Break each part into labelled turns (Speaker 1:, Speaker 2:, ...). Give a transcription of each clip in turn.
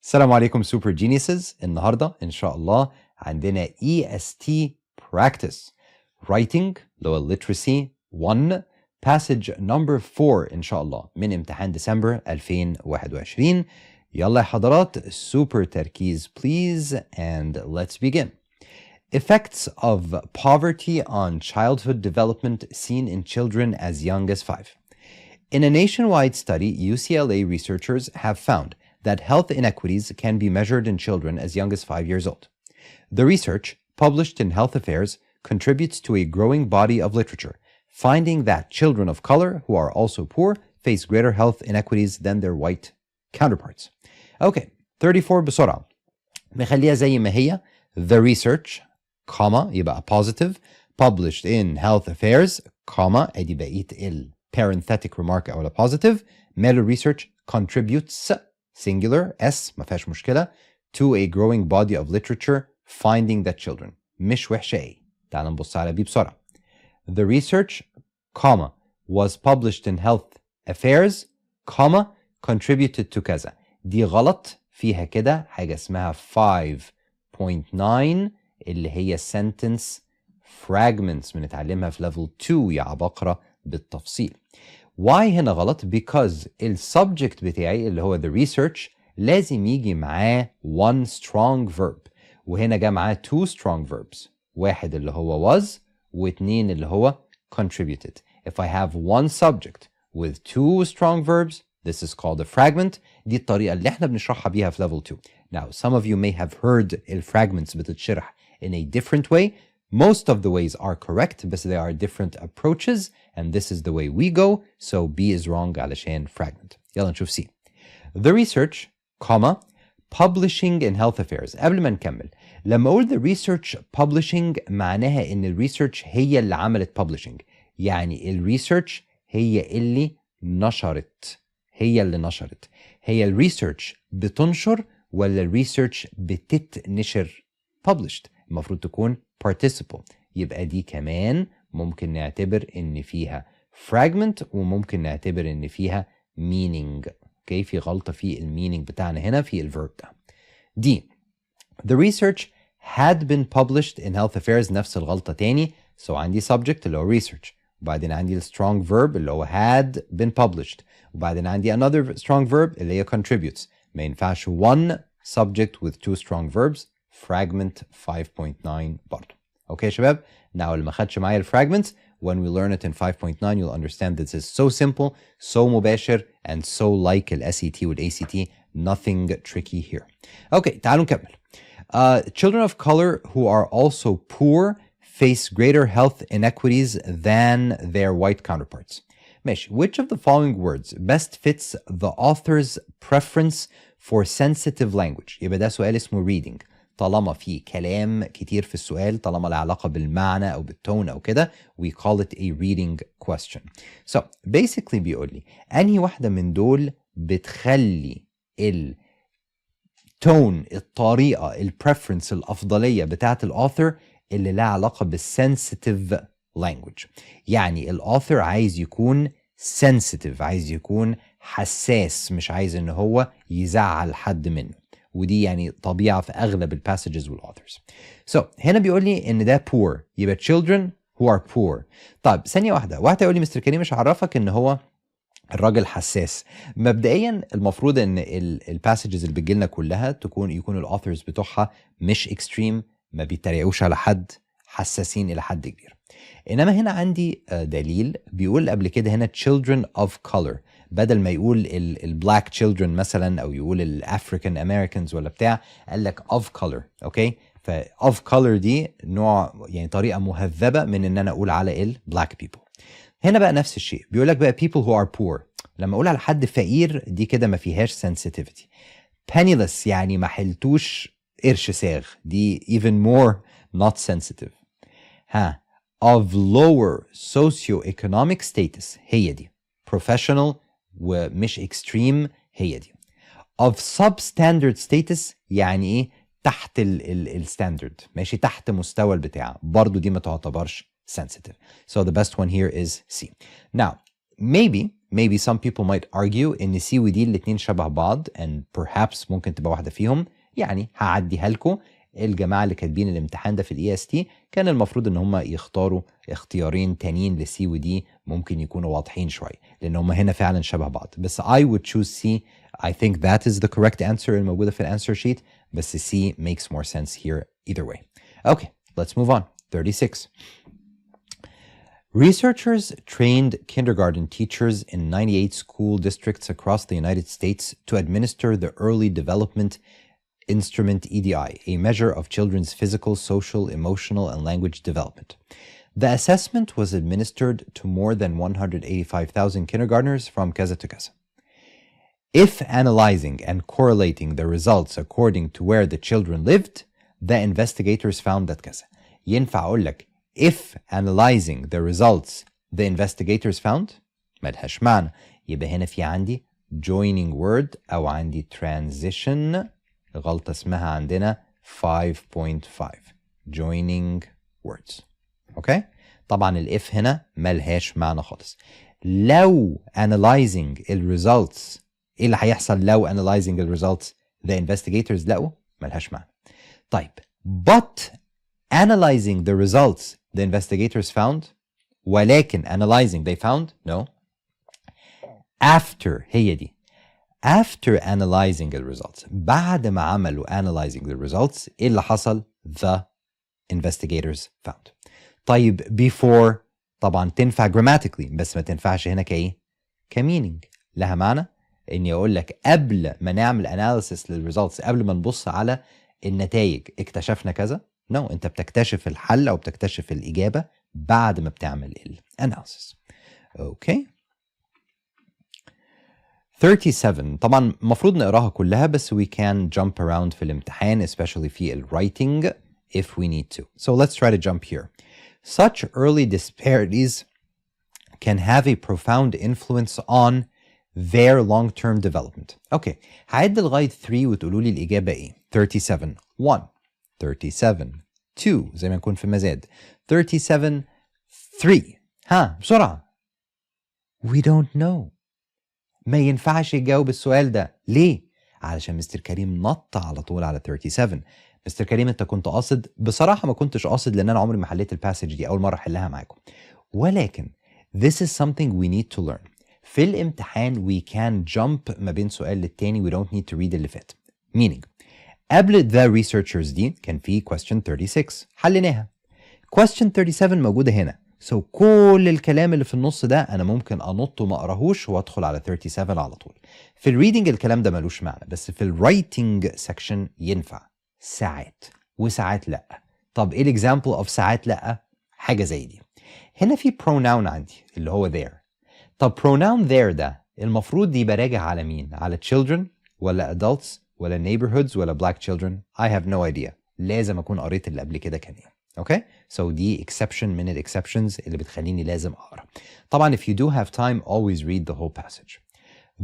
Speaker 1: السلام عليكم Super Geniuses. النهاردة إن شاء الله عندنا EST Practice Writing اللي هو Literacy 1 Passage number 4 إن شاء الله من امتحان ديسمبر 2021. يلا يا حضرات super تركيز please and let's begin. Effects of poverty on childhood development seen in children as young as 5. In a nationwide study, UCLA researchers have found that health inequities can be measured in children as young as 5 years old. The research, published in Health Affairs, contributes to a growing body of literature, finding that children of color who are also poor face greater health inequities than their white counterparts. Okay, 34 بسرعة. نخليها زي ما هي. The research, comma, يبقى positive, published in Health Affairs, comma, ادي بقية ال parenthetic remark أو positive. ماله research contributes, singular, S ما فيهاش مشكلة, to a growing body of literature finding that children. مش وحشة A. تعال نبص على B بسرعة. The research, comma, was published in Health Affairs, comma, contributed to كذا. دي غلط, فيها كده حاجة اسمها 5.9 اللي هي sentence fragments بنتعلمها في level 2 يا عبقرة بالتفصيل. Why هنا غلط؟ Because السبجكت بتاعي اللي هو the research لازم يجي معاه one strong verb، وهنا جا معاه two strong verbs، واحد اللي هو was واتنين اللي هو contributed. If I have one subject with two strong verbs, this is called a fragment. دي الطريقة اللي احنا بنشرحها بيها في level 2. Now, some of you may have heard الفراجمنتس بتتشرح in a different way. Most of the ways are correct, but there are different approaches, and this is the way we go, so B is wrong علشان fragment. يلا نشوف C. The research, comma, publishing in Health Affairs. قبل ما نكمل، لما أقول the research publishing معناها إن الريسيرش هي اللي عملت publishing، يعني الريسيرش هي اللي نشرت، هي الريسيرش بتنشر ولا الريسيرش بتتنشر؟ published المفروض تكون participle، يبقى دي كمان ممكن نعتبر ان فيها fragment وممكن نعتبر ان فيها meaning. اوكي، في غلطة في المينينج بتاعنا هنا في الفيرب ده. دي the research had been published in Health Affairs، نفس الغلطة تاني. so عندي subject اللي هو research، وبعدين عندي strong verb اللي هو had been published، وبعدين عندي another strong verb اللي هي contributes. ما ينفعش one subject with two strong verbs. fragment 5.9 برضه. اوكي يا شباب، now اللي ما خدش معايا الفراجمنتس when we learn it in 5.9 you'll understand this is so simple, so مباشر and so like ال SET وال ACT, nothing tricky here. اوكي تعالوا نكمل. Children of color who are also poor face greater health inequities than their white counterparts. ماشي. Which of the following words best fits the author's preference for sensitive language؟ يبقى ده سؤال اسمه reading. طالما في كلام كتير في السؤال، طالما له علاقة بالمعنى أو بالتون أو كده، we call it a reading question. So basically بيقول لي أنهي واحدة من دول بتخلي التون، الطريقة، البريفرنس، الأفضلية بتاعت الأوثر اللي لها علاقة بالsensitive language. يعني الأوثر عايز يكون sensitive، عايز يكون حساس، مش عايز إن هو يزعل حد منه، ودي يعني طبيعة في أغلب الباسجز والauthors. So هنا بيقول لي إن ده poor، يبقى children who are poor. طيب ثانية واحدة يقول لي مستر كريم مش هعرفك إن هو الراجل حساس. مبدئيا المفروض إن الباسجز اللي بتجيلنا كلها يكون الauthors بتوعها مش extreme، ما بيتريقوش على حد، حساسين إلى حد كبير. إنما هنا عندي دليل بيقول قبل كده هنا children of color، بدل ما يقول البلاك children مثلا أو يقول الافريكان امريكانز ولا بتاع، قال لك of color. اوكي، ف of color دي نوع يعني طريقة مهذبة من إن أنا أقول على البلاك people. هنا بقى نفس الشيء، بيقول لك بقى people who are poor، لما أقول على حد فقير دي كده ما فيهاش sensitivity. penniless يعني ما حلتوش قرش ساغ، دي even more not sensitive. of lower socioeconomic status هي دي professional ومش extreme هي دي. of substandard status يعني ايه؟ تحت الستاندرد، ماشي، تحت مستوى البتاع، برضو دي ما تعتبرش sensitive. So the best one here is C. Now maybe some people might argue ان C و D الاتنين شبه بعض and perhaps ممكن تبقى واحدة فيهم. يعني هعديها لكم. الجماعة اللي كاتبين الامتحان ده في ال EST كان المفروض ان هم يختاروا اختيارين تانيين ل C و D ممكن يكونوا واضحين شوية لان هم هنا فعلا شبه بعض. بس I would choose C. I think that is the correct answer الموجودة في الانسر شيت. بس C makes more sense here either way. Okay, let's move on. 36. Researchers trained kindergarten teachers in 98 school districts across the United States to administer the Early Development Instrument EDI, a measure of children's physical, social, emotional, and language development. The assessment was administered to more than 185,000 kindergartners from Kaza to Kaza. If analyzing and correlating the results according to where the children lived, the investigators found that Kaza. ينفع أقول لك if analyzing the results the investigators found ملهاش معنى. يبقى هنا في عندي joining word أو عندي transition. غلطة اسمها عندنا 5.5 joining words. اوكي طبعا الاف هنا ملهاش معنى خالص. لو analyzing results ايه اللي هيحصل لو analyzing results the investigators لقوا ملهاش معنى. طيب but analyzing the results the investigators found ولكن analyzing they found no. after هي دي after analyzing the results بعد ما عملوا analyzing the results ايه اللي حصل the investigators found. طيب before طبعا تنفع grammatically بس ما تنفعش هنا كايه كمينينج. لها معنى اني اقول لك قبل ما نعمل analysis للresults قبل ما نبص على النتائج اكتشفنا كذا. انت بتكتشف الحل او بتكتشف الاجابه بعد ما بتعمل الاناليسيس. اوكي 37 طبعا المفروض نقراها كلها بس we can jump around في الامتحان especially في writing if we need to. So let's try to jump here. Such early disparities can have a profound influence on their long-term development. Okay, هعد لغاية 3 وتقولوا لي الإجابة إيه. 37 1 37 2 زي ما نكون في مزاد 37 3 ها بسرعة. We don't know. ما ينفعش يجاوب السؤال ده. ليه؟ علشان مستر كريم نط على طول على 37. مستر كريم انت كنت قاصد؟ بصراحة ما كنتش قاصد لان انا عمري ما حليت الباسج دي اول مرة احلها معاكم. ولكن this is something we need to learn. في الامتحان we can jump ما بين سؤال للتاني we don't need to read اللي فات. Meaning قبل the researchers دي كان في question 36 حليناها. question 37 موجودة هنا. So كل الكلام اللي في النص ده انا ممكن انط وما اقراهوش وادخل على 37 على طول. في الريدنج الكلام ده ملوش معنى بس في الرايتنج سيكشن ينفع ساعات وساعات لا. طب ايه الاكزامبل اوف ساعات لا؟ حاجه زي دي. هنا في pronoun عندي اللي هو there. طب pronoun there ده المفروض يبقى راجع على مين؟ على children ولا adults ولا neighborhoods ولا black children؟ I have no idea. لازم اكون قريت اللي قبل كده كان ايه. Okay, so دي exception من ال exceptions اللي بتخليني لازم أقرأ. طبعا if you do have time, always read the whole passage.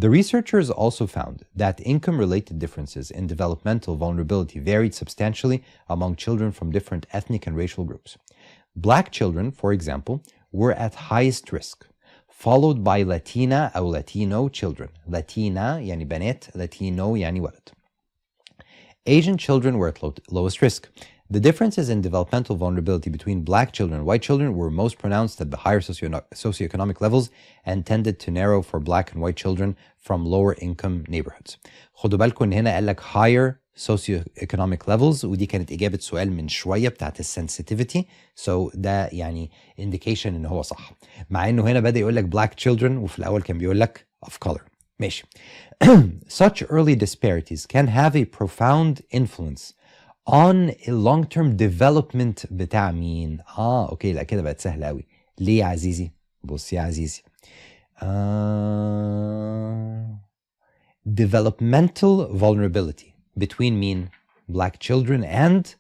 Speaker 1: The researchers also found that income-related differences in developmental vulnerability varied substantially among children from different ethnic and racial groups. Black children, for example, were at highest risk, followed by Latina أو Latino children. Latina يعني بنات, Latino يعني ولد. Asian children were at lowest risk. The differences in developmental vulnerability between black children and white children were most pronounced at the higher socioeconomic levels and tended to narrow for black and white children from lower income neighborhoods. خدوا بالكم ان هنا قال لك higher socioeconomic levels ودي كانت إجابة سؤال من شوية بتاعت sensitivity. So ده يعني indication ان هو صح. مع انه هنا بدأ يقول لك black children وفي الأول كان بيقول لك of color. ماشي. Such early disparities can have a profound influence on a long-term development بتاع مين؟ اوكي لا كده بقت سهلة قوي. ليه يا عزيزي؟ بص يا عزيزي. Developmental vulnerability between مين؟ black children and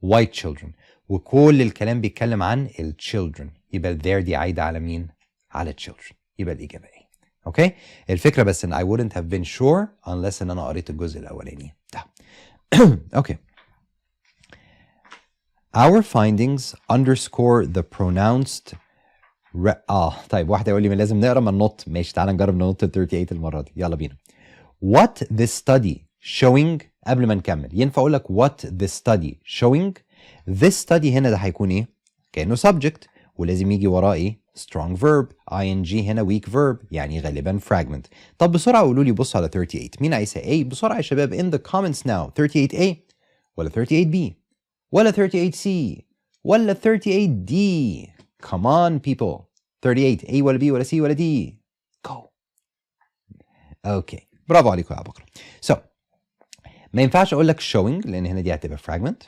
Speaker 1: white children. وكل الكلام بيتكلم عن ال children. يبقى there دي عايدة على مين؟ على children. يبقى الإجابة ايه؟ اوكي؟ الفكرة بس ان I wouldn't have been sure unless ان انا قريت الجزء الأولاني ده. اوكي. Our findings underscore the pronounced طيب واحدة يقول لي ما لازم نقرا ما ننط. ماشي تعالى نجرب ننط ال 38 المرة دي. يلا بينا. What this study showing. قبل ما نكمل ينفع اقول لك what this study showing. This study هنا ده هيكون ايه؟ كأنه subject ولازم يجي وراه ايه؟ strong verb. ing هنا weak verb يعني غالبا fragment. طب بسرعة قولوا لي بصوا على 38. مين عايزها A؟ بسرعة يا شباب in the comments now. 38A ولا 38B ولا 38C ولا 38D. Come on people. 38 A ولا B ولا C ولا D. Go. اوكي برافو عليكم يا عبقرة. So ما ينفعش اقول لك showing لان هنا دي هتبقى fragment.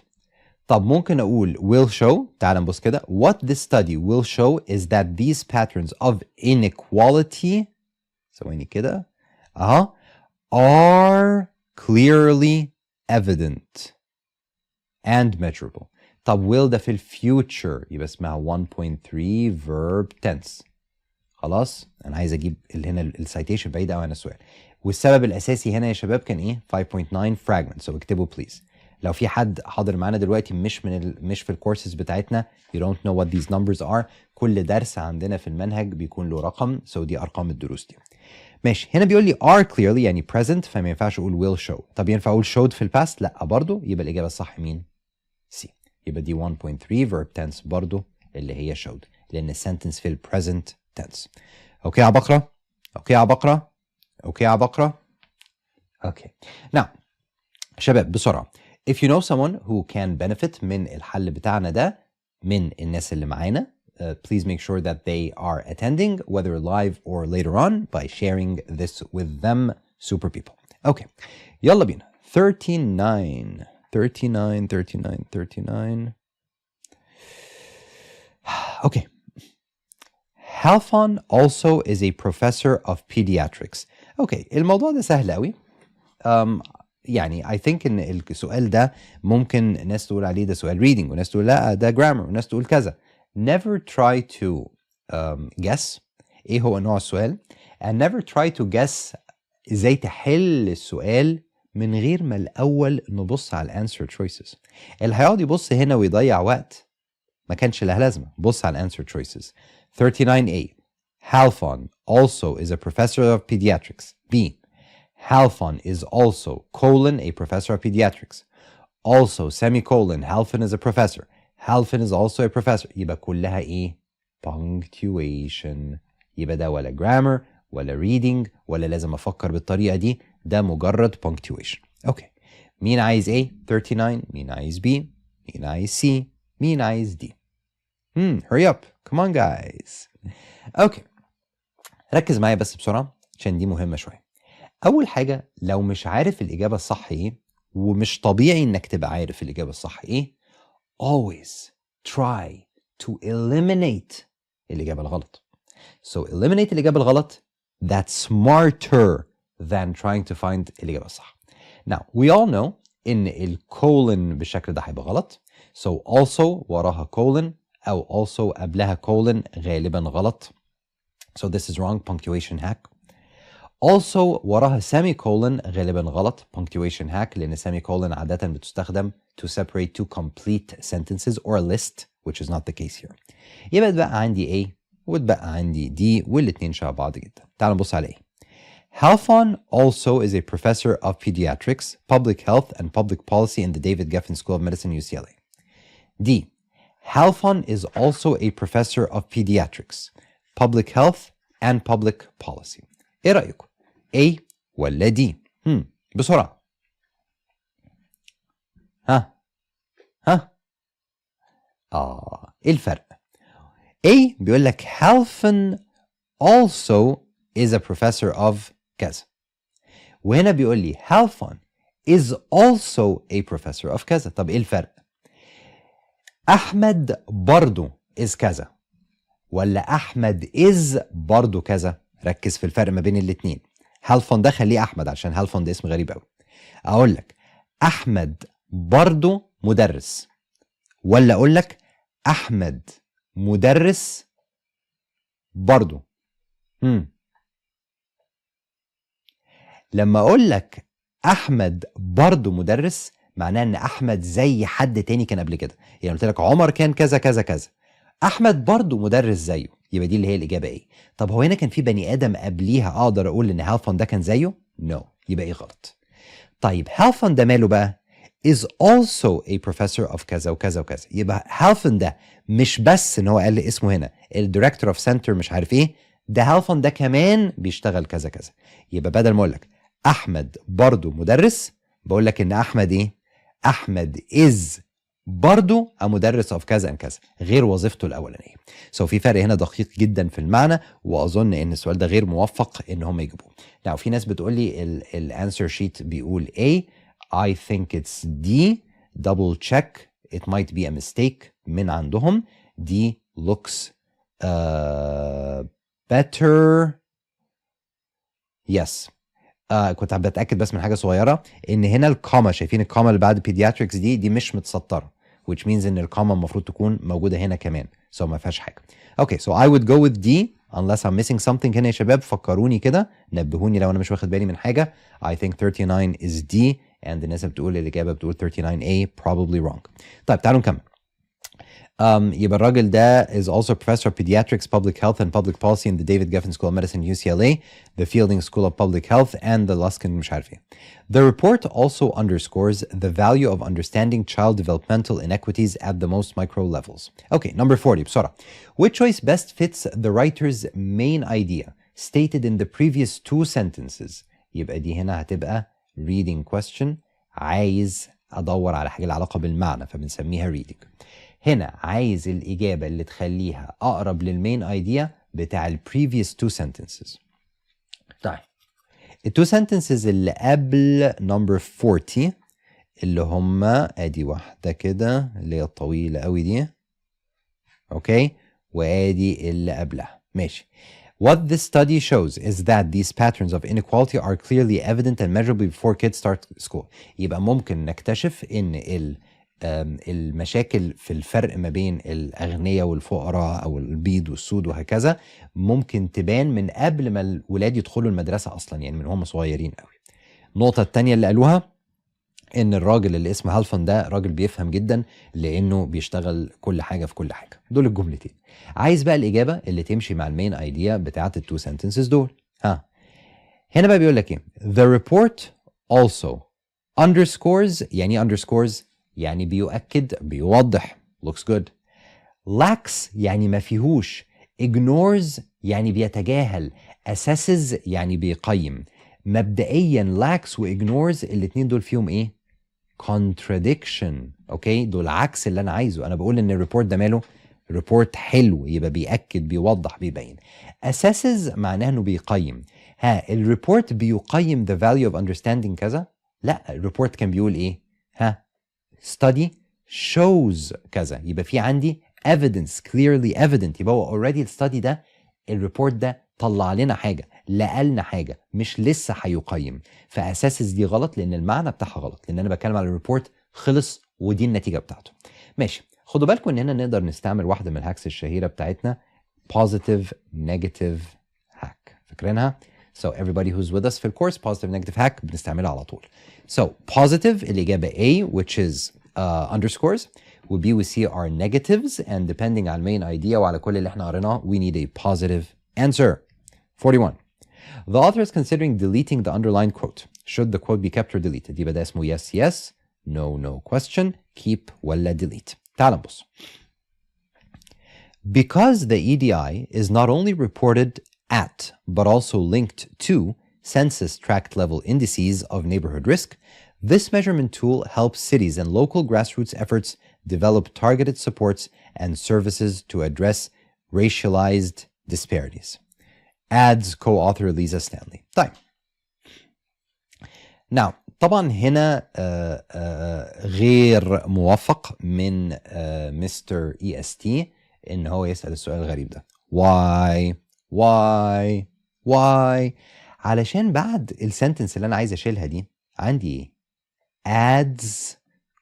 Speaker 1: طب ممكن اقول will show. تعال نبص كده. What this study will show is that these patterns of inequality ثواني كده are clearly evident and measurable. طب will ده في الفيوتشر يبقى اسمها 1.3 verb tense. خلاص انا عايز اجيب هنا السايتيشن بعيد قوي عن السؤال. والسبب الاساسي هنا يا شباب كان ايه؟ 5.9 fragment. So اكتبوا بليز. لو في حد حاضر معانا دلوقتي مش في الكورسز بتاعتنا you don't know what these numbers are. كل درس عندنا في المنهج بيكون له رقم. So دي ارقام الدروس دي. ماشي هنا بيقول لي are clearly يعني present فما ينفعش اقول will show. طب ينفع اقول showed في الباست؟ لا برضه. يبقى الاجابه الصح مين؟ C. يبقى دي 1.3 verb tense برضه اللي هي showed لان السنتنس في present tense. اوكي يا عبقرة. اوكي يا عبقرة. اوكي يا عبقرة. اوكي now شباب بسرعة. if you know someone who can benefit من الحل بتاعنا ده من الناس اللي معانا please make sure that they are attending whether live or later on by sharing this with them. Super people. اوكي يلا بينا. 39 39 39 39. okay. Halfon also is a professor of pediatrics. اوكي الموضوع ده سهل قوي. يعني I think ان السؤال ده ممكن ناس تقول عليه ده سؤال reading وناس تقول لا ده grammar وناس تقول كذا. Never try to guess ايه هو نوع السؤال and never try to guess ازاي تحل السؤال من غير ما الاول نبص على الانسر choices. اللي هيقعد يبص هنا ويضيع وقت ما كانش لها لازمه. بص على الانسر choices. 39A. Halfon also is a professor of pediatrics. B. Halfon is also colon a professor of pediatrics. Also semicolon Halfon is a professor. Halfon is also a professor. يبقى كلها ايه؟ punctuation. يبقى ده ولا grammar ولا reading ولا لازم افكر بالطريقه دي. ده مجرد punctuation. اوكي مين عايز A؟ 39. مين عايز B؟ مين عايز C؟ مين عايز D؟ hurry up. Come on guys. اوكي ركز معايا بس بسرعة عشان دي مهمة شوية. أول حاجة لو مش عارف الإجابة الصح إيه ومش طبيعي إنك تبقى عارف الإجابة الصح إيه always try to eliminate الإجابة الغلط. So eliminate الإجابة الغلط that's smarter than trying to find الإجابة الصح. Now we all know إن الكولن بالشكل ده هيبقى غلط. So also وراها colon أو also قبلها colon غالبا غلط. So this is wrong. Punctuation hack. Also وراها semicolon غالبا غلط. Punctuation hack لأن semicolon عادة بتستخدم to separate two complete sentences or a list which is not the case here. يبقى اتبقى عندي A واتبقى عندي D والاتنين شبه بعض جدا. تعالوا نبص على A. Halfon also is a professor of pediatrics, public health and public policy in the David Geffen School of Medicine, UCLA. D. Halfon is also a professor of pediatrics, public health and public policy. ايه رأيكم؟ A ولا D؟ بسرعة. ايه الفرق؟ A بيقول لك Halfon also is a professor of كذا. وهنا بيقول لي Halfon is also a professor of كذا. طب ايه الفرق؟ أحمد برضو is كذا ولا أحمد is برضو كذا؟ ركز في الفرق ما بين الاتنين. هالفون ده خليه أحمد عشان هالفون ده اسم غريب أوي. أقول لك أحمد برضو مدرس ولا أقول لك أحمد مدرس برضو. لما أقول لك أحمد برضو مدرس معناه ان احمد زي حد تاني كان قبل كده. يعني قلت لك عمر كان كذا كذا كذا، احمد برضو مدرس زيه، يبقى دي اللي هي الإجابة A. طب هو هنا كان في بني آدم قبليها أقدر أقول إن هالفون ده كان زيه؟ No. يبقى إيه غلط. طيب هالفون ده ماله بقى؟ is also a professor of كذا وكذا وكذا. يبقى هالفون ده مش بس إن هو قال لي اسمه هنا الدايركتور اوف سنتر مش عارف إيه، ده هالفون ده كمان بيشتغل كذا كذا. يبقى بدل ما أقول لك أحمد برضو مدرس، بقول لك إن أحمد إيه؟ أحمد is برضو مدرس of كذا كذا غير وظيفته الأولانية. في فرق هنا دقيق جدا في المعنى، وأظن إن السؤال ده غير موفق إن هم يجيبوه. Now في ناس بتقول لي الانسر شيت بيقول A. I think it's D. double check. It might be a mistake من عندهم. D looks better. Yes. كنت بتأكد بس من حاجة صغيرة، إن هنا الكوما، شايفين الكوما اللي بعد pediatrics دي مش متسطرة، which means إن الكوما المفروض تكون موجودة هنا كمان، ما فيهاش حاجة. Okay, so I would go with D unless I'm missing something هنا يا شباب. فكروني كده، نبهوني لو أنا مش واخد بالي من حاجة. I think 39 is D and الناس بتقول الإجابة بتقول 39A probably wrong. طيب تعالوا نكمل. يبقى الراجل ده is also professor of pediatrics, public health and public policy in the David Geffen School of Medicine, UCLA, the Fielding School of Public Health and the Luskin مش عارف ايه. The report also underscores the value of understanding child developmental inequities at the most micro levels. Okay, number 40 بسرعة. Which choice best fits the writer's main idea stated in the previous two sentences? يبقى دي هنا هتبقى reading question. عايز أدور على حاجة لها علاقة بالمعنى فبنسميها reading. هنا عايز الإجابة اللي تخليها أقرب للمين ايديا بتاع ال previous two sentences. طيب ال two sentences اللي قبل number 40 اللي هما ادي واحدة كده اللي هي الطويلة قوي دي، اوكي، وادي اللي قبلها، ماشي. What this study shows is that these patterns of inequality are clearly evident and measurable before kids start school. يبقى ممكن نكتشف ان المشاكل في الفرق ما بين الأغنياء والفقراء أو البيض والسود وهكذا ممكن تبان من قبل ما الولاد يدخلوا المدرسة أصلا، يعني من هم صغيرين قوي. النقطة التانية اللي قالوها إن الراجل اللي اسمه هالفون ده راجل بيفهم جدا لأنه بيشتغل كل حاجة في كل حاجة. دول الجملتين. عايز بقى الإجابة اللي تمشي مع المين ايديا بتاعت التو sentences دول. هنا بقى بيقول لك إيه؟ The report also underscores. يعني underscores يعني بيؤكد، بيوضح. looks good. lacks يعني ما فيهوش. ignores يعني بيتجاهل. assesses يعني بيقيم. مبدئيا lacks و ignores الاتنين دول فيهم ايه؟ contradiction. اوكي، دول عكس اللي انا عايزه. انا بقول ان الريبورت ده ماله؟ ريبورت حلو، يبقى بيأكد، بيوضح، بيبين. assesses معناه انه بيقيم. الريبورت بيقيم the value of understanding كذا؟ لا، الريبورت كان بيقول ايه؟ study shows كذا. يبقى في عندي evidence clearly evident. يبقى هو already الستادي ده، الريبورت ده طلع لنا حاجة، لقالنا حاجة، مش لسه هيقيم. فأساسس دي غلط لأن المعنى بتاعها غلط، لأن أنا بتكلم على الريبورت خلص ودي النتيجة بتاعته. ماشي، خدوا بالكم إن هنا نقدر نستعمل واحدة من الهاكس الشهيرة بتاعتنا، positive negative hack. فاكرينها؟ So everybody who's with us في الكورس positive negative hack بنستعملها على طول. So positive الإجابة A which is underscores و B و C are negatives and depending على main idea وعلى كل اللي احنا قريناه we need a positive answer. 41. The author is considering deleting the underlined quote. Should the quote be kept or deleted? يبقى ده اسمه yes yes, no no question, keep ولا delete. تعال نبص. Because the EDI is not only reported at but also linked to census tract level indices of neighborhood risk, this measurement tool helps cities and local grassroots efforts develop targeted supports and services to address racialized disparities. Adds co-author Lisa Stanley. طيب. Now, طبعا هنا غير موفق من مستر EST إن هو يسأل السؤال الغريب ده. Why؟ علشان بعد السنتنس اللي أنا عايز أشيلها دي عندي إيه؟ adds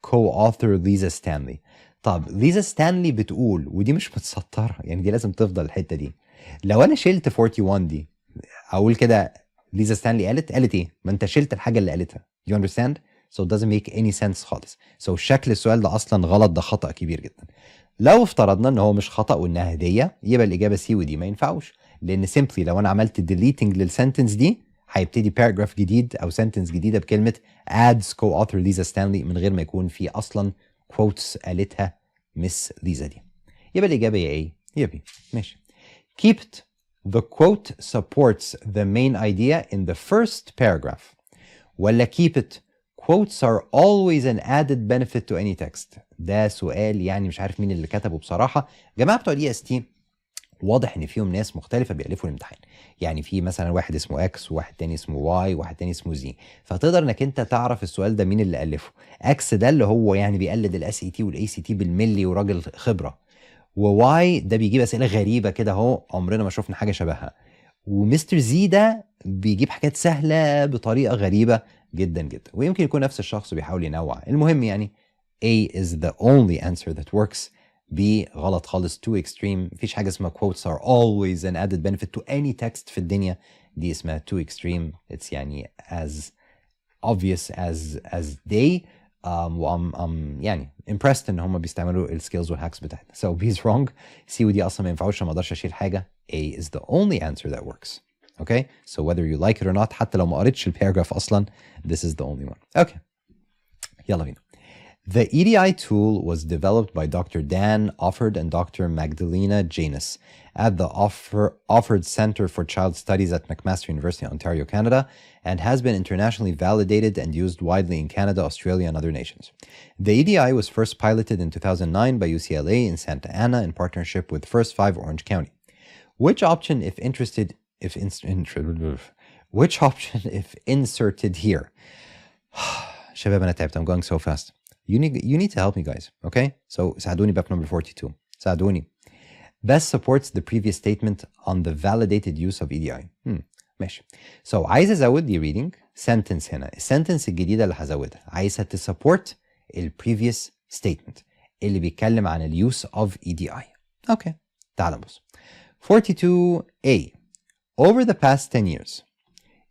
Speaker 1: co-author Lisa Stanley. طب ليزا ستانلي بتقول، ودي مش متسطرة، يعني دي لازم تفضل الحتة دي. لو أنا شلت 41 دي أقول كده ليزا ستانلي قالت إيه؟ ما أنت شلت الحاجة اللي قالتها. You understand? so it doesn't make any sense خالص. so شكل السؤال ده اصلا غلط، ده خطأ كبير جدا. لو افترضنا ان هو مش خطأ وانها هدية، يبقى الاجابة سي ودي ما ينفعوش، لان simply لو انا عملت deleting للسنتنس دي هيبتدي paragraph جديد او sentence جديدة بكلمة adds co-author ليزا ستانلي من غير ما يكون في اصلا quotes قالتها مس ليزا دي. يبقى الاجابة يا ايه يا بي. ماشي. keep it. The quote supports the main idea in the first paragraph. ولا keep it. Quotes are always an added benefit to any text. ده سؤال يعني مش عارف مين اللي كتبه بصراحة. جماعة بتوع EST واضح ان فيهم ناس مختلفة بيألفوا الامتحان. يعني في مثلا واحد اسمه اكس وواحد تاني اسمه واي وواحد تاني اسمه زي، فتقدر انك انت تعرف السؤال ده مين اللي ألفه. اكس ده اللي هو يعني بيقلد الاس اي تي والاي سي تي بالملي وراجل خبرة، وواي ده بيجيب اسئله غريبه كده اهو عمرنا ما شفنا حاجه شبهها، ومستر زي ده بيجيب حاجات سهله بطريقه غريبه جدا جدا، ويمكن يكون نفس الشخص بيحاول ينوع. المهم يعني A is the only answer that works. B غلط خالص, too extreme. مفيش حاجه اسمها quotes are always an added benefit to any text في الدنيا. دي اسمها too extreme. It's يعني as obvious as day. وام يعني impressed ان هم بيستعملوا السكيلز والهاكس بتاعتنا. So B is wrong. C ودي اصلا ما ينفعوش، ما اقدرش اشيل حاجه. A is the only answer that works. Okay, so whether you like it or not, حتى لو ما قريتش الباراجراف اصلا, this is the only one. Okay, يلا بينا. The EDI tool was developed by Dr. Dan Offord and Dr. Magdalena Janus at the Offord Center for Child Studies at McMaster University, Ontario, Canada, and has been internationally validated and used widely in Canada, Australia, and other nations. The EDI was first piloted in 2009 by UCLA in Santa Ana in partnership with First 5 Orange County. Which option, if inserted here? شباب أنا تعبت. I'm going so fast. You need to help me, guys. Okay? So ساعدوني بقى في number 42. ساعدوني. Best supports the previous statement on the validated use of EDI. ماشي. So عايز ازود دي reading sentence هنا. السنتنس الجديدة اللي هزودها عايزها to support ال previous statement اللي بيتكلم عن ال use of EDI. Okay. تعال نبص. 42A. Over the past 10 years,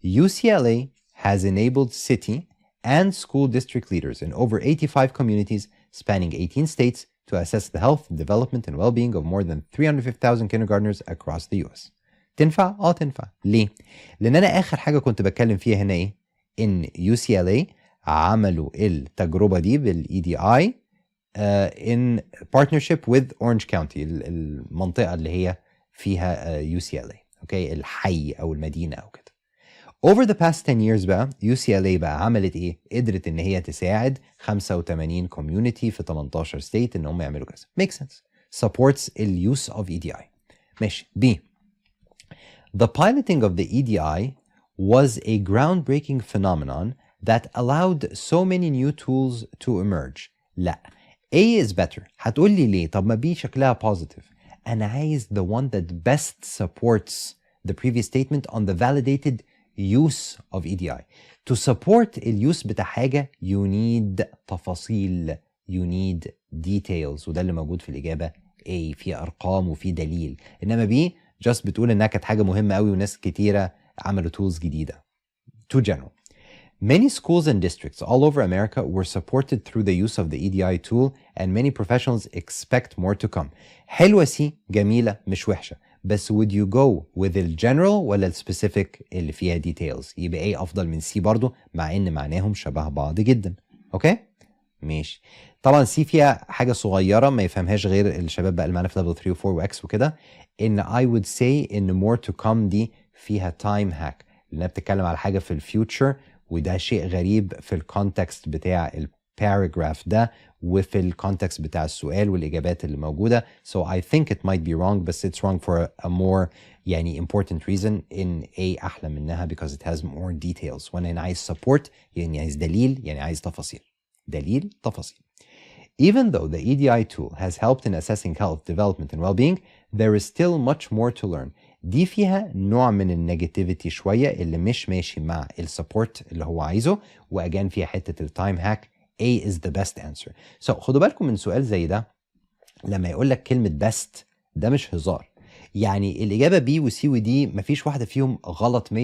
Speaker 1: UCLA has enabled city and school district leaders in over 85 communities spanning 18 states to assess the health, development, and well-being of more than 350,000 kindergartners across the US. تنفع؟ تنفع. ليه؟ لأن أنا آخر حاجة كنت بتكلم فيها هنا إيه؟ إن UCLA عملوا التجربة دي بالEDI in partnership with Orange County, المنطقة اللي هي فيها UCLA. أوكي؟ الحي أو المدينة أو كده. Over the past 10 years بقى UCLA بقى عملت ايه؟ قدرت ان هي تساعد 85 community في 18 state ان هم يعملوا كذا. Makes sense. Supports the use of EDI. ماشي. B. The piloting of the EDI was a groundbreaking phenomenon that allowed so many new tools to emerge. لا. A is better. هتقول لي ليه؟ طب ما B شكلها positive. أنا عايز the one that best supports the previous statement on the validated use of EDI. To support الuse بتاع حاجة you need تفاصيل, you need details, وده اللي موجود في الإجابة A. في أرقام وفي دليل. إنما B just بتقول إنها كانت حاجة مهمة قوي وناس كتيرة عملوا tools جديدة. Too general. Many schools and districts all over America were supported through the use of the EDI tool and many professionals expect more to come. حلوة سي, جميلة, مش وحشة. بس would you go with the general ولا specific اللي فيها details؟ يبقى ايه افضل من سي برضو مع ان معناهم شبه بعض جدا. اوكي؟ ماشي. طبعا سي فيها حاجة صغيرة ما يفهمهاش غير الشباب بقى اللي معانا في level 3 و 4 و X وكده, ان I would say ان more to come دي فيها time hack لانها بتتكلم على حاجة في الفيوتشر, وده شيء غريب في الكونتكست بتاع الباراجراف ده وفي الكونتكست بتاع السؤال والإجابات اللي موجودة. So I think it might be wrong, but it's wrong for a more يعني important reason. إن A أحلى منها because it has more details. وأنا هنا عايز support يعني عايز دليل, يعني عايز تفاصيل. دليل, تفاصيل. Even though the EDI tool has helped in assessing health, development, and well-being, there is still much more to learn. دي فيها نوع من النيجاتيفيتي شوية اللي مش ماشي مع السبورت اللي هو عايزه, وأجان فيها حتة التايم هاك. A is the best answer. So خدوا بالكم من سؤال زي ده لما يقول لك كلمة best, ده مش هزار. يعني الإجابة B و C و D مفيش واحدة فيهم غلط 100%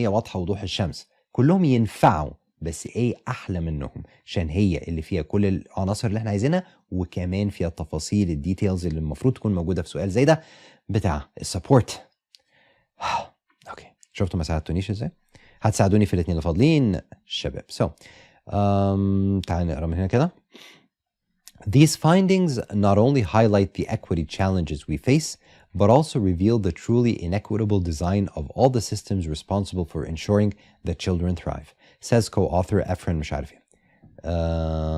Speaker 1: واضحة وضوح الشمس, كلهم ينفعوا بس A أحلى منهم عشان هي اللي فيها كل العناصر اللي احنا عايزينها وكمان فيها التفاصيل الديتيلز اللي المفروض تكون موجودة في سؤال زي ده بتاع السبورت. اوكي شفتوا ما ساعدتونيش ازاي؟ هتساعدوني في الاثنين اللي فاضلين شباب. تعالى نقرا من هنا كده. These findings not only highlight the equity challenges we face, but also reveal the truly inequitable design of all the systems responsible for ensuring that children thrive. Says co-author Efren مش عارف ايه.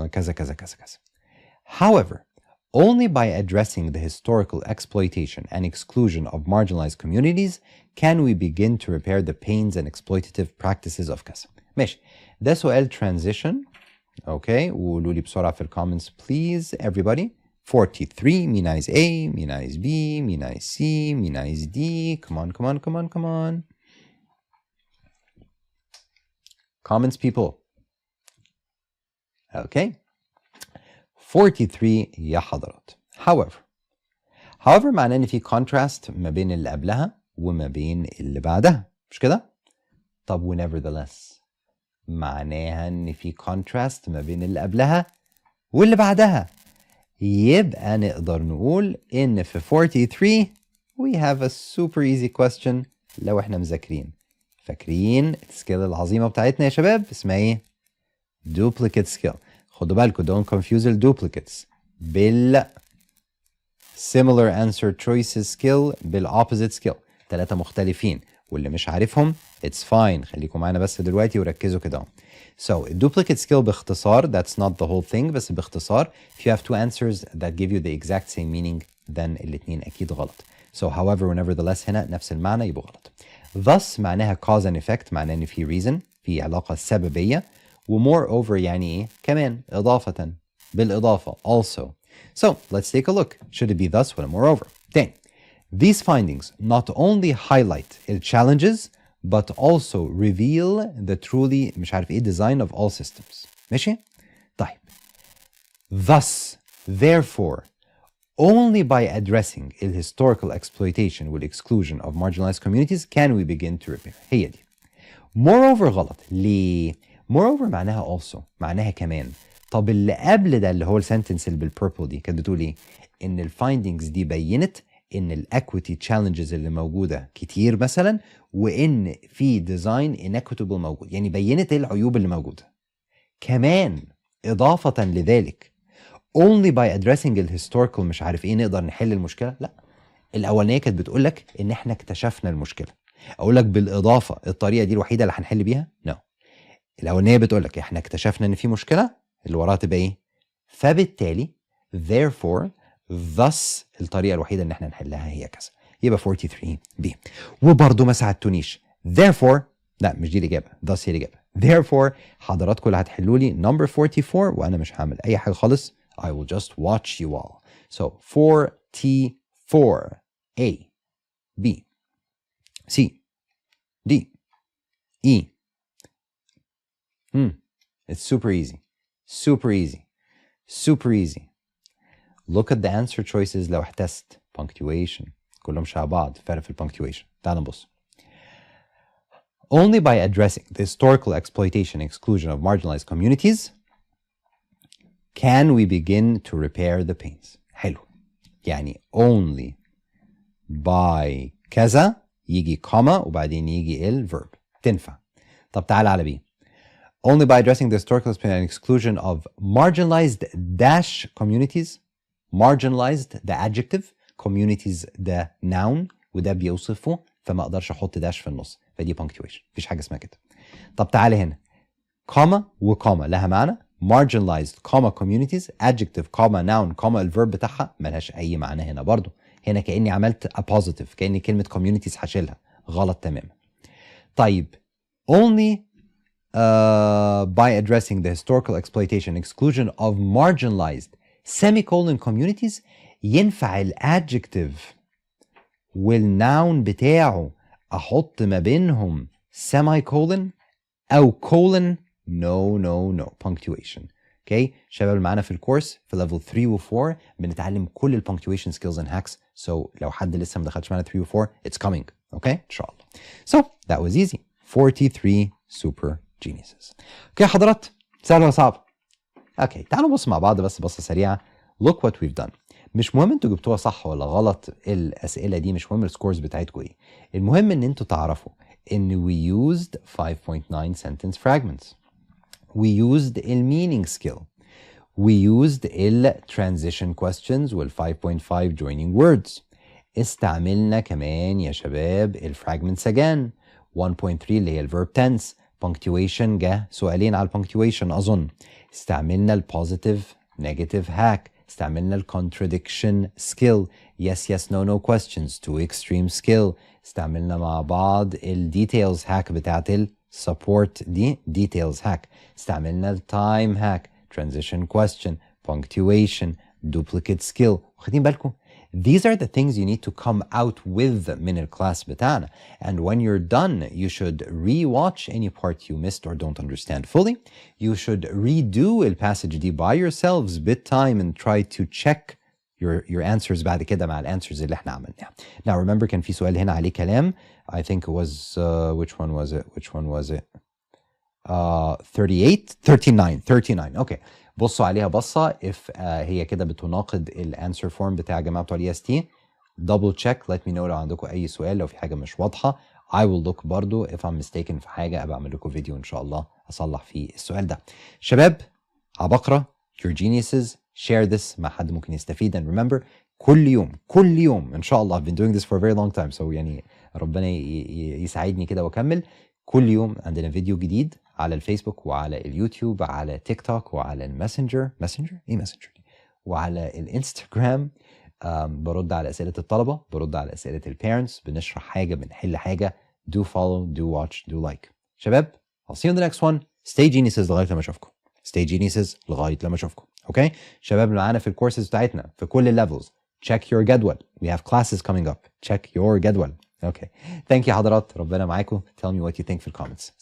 Speaker 1: كذا كذا كذا كذا. However, only by addressing the historical exploitation and exclusion of marginalized communities can we begin to repair the pains and exploitative practices of كذا. ماشي. ده سؤال transition. اوكي وقولوا لي بسرعة في الكومنتس please everybody. 43 مين عايز A مين عايز B مين عايز C مين عايز D. come on come on come on come on. comments people. okay 43 يا حضرات. however معناه ان في contrast ما بين اللي قبلها وما بين اللي بعدها مش كده؟ طب و nevertheless معناها ان في contrast ما بين اللي قبلها واللي بعدها، يبقى نقدر نقول ان في 43 we have a super easy question لو احنا مذاكرين. فاكرين السكيل العظيمة بتاعتنا يا شباب اسمها ايه؟ duplicate skill. خدوا بالكم don't confuse ال duplicates بال similar answer choices skill بال opposite skill. 3 مختلفين واللي مش عارفهم it's fine خليكم معانا بس دلوقتي وركزوا كده. So duplicate skill باختصار that's not the whole thing بس باختصار if you have two answers that give you the exact same meaning then الاتنين أكيد غلط. So however و nevertheless هنا نفس المعنى يبقوا غلط. Thus معناها cause and effect معناه إن في reason في علاقة سببية و moreover يعني إيه؟ كمان إضافة بالإضافة also. So let's take a look. Should it be thus ولا moreover؟ تاني. These findings not only highlight the challenges but also reveal the truly مش عارف ايه design of all systems. ماشي؟ طيب. Thus, therefore, only by addressing the historical exploitation with exclusion of marginalized communities can we begin to repair. هي دي. Moreover غلط. ليه؟ Moreover معناها also معناها كمان. طب اللي قبل ده اللي هو السنتنس اللي بالبيربل دي كانت بتقول ايه؟ ان الفايندينجز دي بينت ان الاكويتي تشالنجز اللي موجوده كتير مثلا وان في ديزاين انكويتبل موجود، يعني بينت ايه العيوب اللي موجوده. كمان اضافه لذلك only by addressing الهيستوريكال مش عارف ايه نقدر نحل المشكله. لا الاولانيه كانت بتقول لك ان احنا اكتشفنا المشكله. اقول لك بالاضافه الطريقه دي الوحيده اللي هنحل بيها؟ نو no. الاولانيه بتقول لك احنا اكتشفنا ان في مشكله اللي وراها تبقى ايه؟ فبالتالي therefore thus الطريقه الوحيده ان احنا نحلها هي كذا. يبقى 43 B. وبرضه ما ساعدتونيش. therefore لا مش دي الاجابه thus هي الاجابه. therefore حضراتكم اللي هتحلوا لي number 44 وانا مش هعمل اي حاجه خالص. I will just watch you all. So 44 A B C D E. It's super easy. Super easy. Super easy. Look at the answer choices لو احتست. punctuation. كلهم شبه بعض فرق في punctuation. تعال نبص. Only by addressing the historical exploitation and exclusion of marginalized communities can we begin to repair the pains. حلو. يعني only by كذا يجي comma وبعدين يجي الverb. تنفع. طب تعال على B. Only by addressing the historical and exclusion of marginalized dash communities. marginalized the adjective, communities the noun وده بيوصفه فما اقدرش احط داش في النص فدي punctuation. مفيش حاجه اسمها كده. طب تعالى هنا comma وكوما لها معنى. marginalized comma communities adjective comma noun comma الverb بتاعها ملهاش اي معنى هنا برضو. هنا كاني عملت a positive كاني كلمه communities هشيلها. غلط تماما. طيب only by addressing the historical exploitation exclusion of marginalized semicolon communities ينفع الادجكتيف والناون بتاعه احط ما بينهم semicolon او colon. no no no punctuation. اوكي شباب اللي معانا في الكورس في level 3 و 4 بنتعلم كل ال punctuation skills and hacks. so لو حد لسه ما دخلش معانا 3 و 4 it's coming. اوكي ان شاء الله. so that was easy. 43 super geniuses. اوكي حضرات، سهل ولا صعب؟ اوكي تعالوا نبص مع بعض بس بصه سريعه. look what we've done. مش مهم انتوا جبتوها صح ولا غلط، الاسئله دي مش مهم السكورز بتاعتكم ايه. المهم ان انتوا تعرفوا ان we used 5.9 sentence fragments. we used ال meaning skill. we used ال transition questions وال 5.5 joining words. استعملنا كمان يا شباب ال fragments again. 1.3 اللي هي ال verb tense. punctuation جه سؤالين على ال punctuation أظن. استعملنا ال positive negative hack. استعملنا ال contradiction skill. yes yes no no questions to extreme skill. استعملنا مع بعض ال details hack بتاعت ال support دي details hack. استعملنا ال time hack. transition question, punctuation, duplicate skill. واخدين بالكم؟ These are the things you need to come out with من الكلاس بتاعنا. And when you're done, you should re-watch any part you missed or don't understand fully. You should redo the passage دي by yourselves bit time and try to check your answers بعد كده مع الانسرز اللي احنا عملناها. Now remember كان في سؤال هنا عليه كلام. I think it was which one was it? Which one was it? 39 اوكي. بصوا عليها بصه if هي كده بتناقض الانسر فورم بتاع جماعه بتوع الاي اس تي. double check let me know لو عندكم اي سؤال، لو في حاجه مش واضحه. I will look برضو if I'm mistaken في حاجه ابقى اعمل لكم فيديو ان شاء الله اصلح فيه السؤال ده. شباب عبقره you're geniuses. share this مع حد ممكن يستفيد. and remember كل يوم ان شاء الله I've been doing this for a very long time so يعني ربنا يساعدني كده واكمل. كل يوم عندنا فيديو جديد على الفيسبوك وعلى اليوتيوب على تيك توك وعلى الماسنجر ايه ماسنجر وعلى الانستجرام. برد على اسئله الطلبه، برد على اسئله البيرنتس، بنشرح حاجه، بنحل حاجه. do follow do watch do like. شباب I'll see you in the next one. stay geniuses لغايه لما اشوفكم. stay geniuses لغايه لما اشوفكم. اوكي شباب اللي معانا في الكورسز بتاعتنا في كل الليفلز check your جدول. we have classes coming up. check your جدول. Okay. Thank you حضرات، ربنا معاكم. Tell me what you think في الكومنتس.